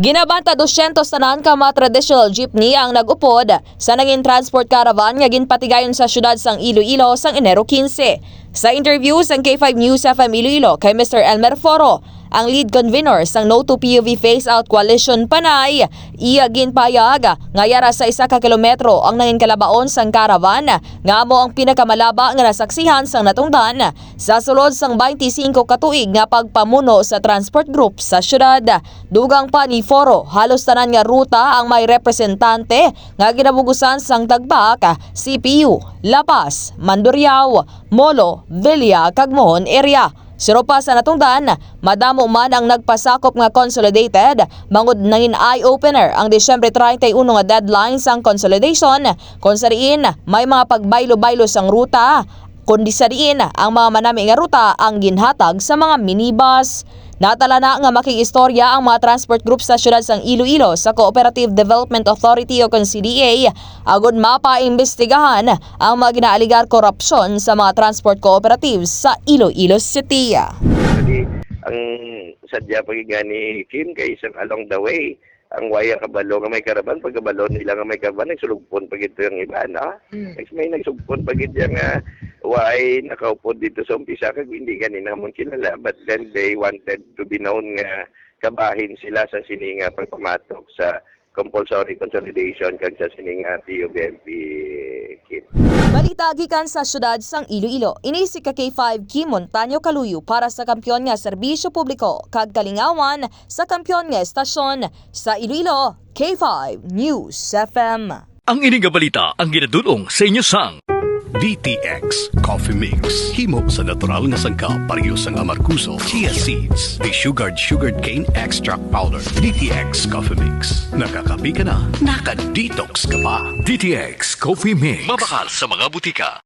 Ginabanta 200 tanan ka mga traditional jeepney ang nag-upod sa naging transport caravan nga ginpatigayon sa syudad sang Iloilo sang Enero 15. Sa interview sang K5 News FM Iloilo kay Mr. Elmer Foro, ang lead convener sang No to PUV Phase Out Coalition Panay, iya ginpayag nga yara sa 1 kilometro ang nangin kalabaon sang caravan nga amo ang pinakamalaba nga nasaksihan sang natungdan sa sulod sang 25 katuig nga pagpamuno sa transport group sa syudad. Dugang pa ni Foro, halos tanan nga ruta ang may representante nga ginabugusan sang Tagbak, CPU, La Paz, Mandurriao, Molo, Villa, Cagmon area. Siro pa sa natungdan, madamo man ang nagpasakop nga consolidated, bangod nangin eye-opener ang Disyembre 31 nga deadline sang consolidation, kung sa riin may mga pagbaylo-baylo sang ruta, kundi sa riin ang mga manami nga ruta ang ginhatag sa mga minibus. Natala na nga makiistorya ang mga transport group sa syudad sang Iloilo sa Cooperative Development Authority o CDA agud mapaimbestigahan ang mga ginaaligar korupsyon sa mga transport cooperatives sa Iloilo City. Kasi ang sadya pagiging ni Kim kay isang along the way, ang waya kabalo nga may karaban, pagkabalo nila nga may karaban, nagsulugpon pag ito yung iba, na? May nagsugpon pag ito yung way nakaupo dito sa umpisa, kag hindi kanina mo kilala, but then they wanted to be known nga kabahin sila sa sininga pagpamatok sa compulsory consolidation kag sa sininga PUBMP Kim. Balita gikan sa syudad sang Iloilo. Ini si K5 Kim Montaño Kaluyo para sa kampyon nga serbisyo publiko kag kalingawan sa kampyon nga estasyon sa Iloilo. K5 News FM. Ang ining nga balita ang ginadulong sa inyo sang DTX Coffee Mix. Himo sa natural nga sangkap pareho sang amarkuso, chia seeds, sugared cane extract powder. DTX Coffee Mix. Nakakapi ka na, naka-detox ka pa. DTX Coffee Mix. Mabakal sa mga butika.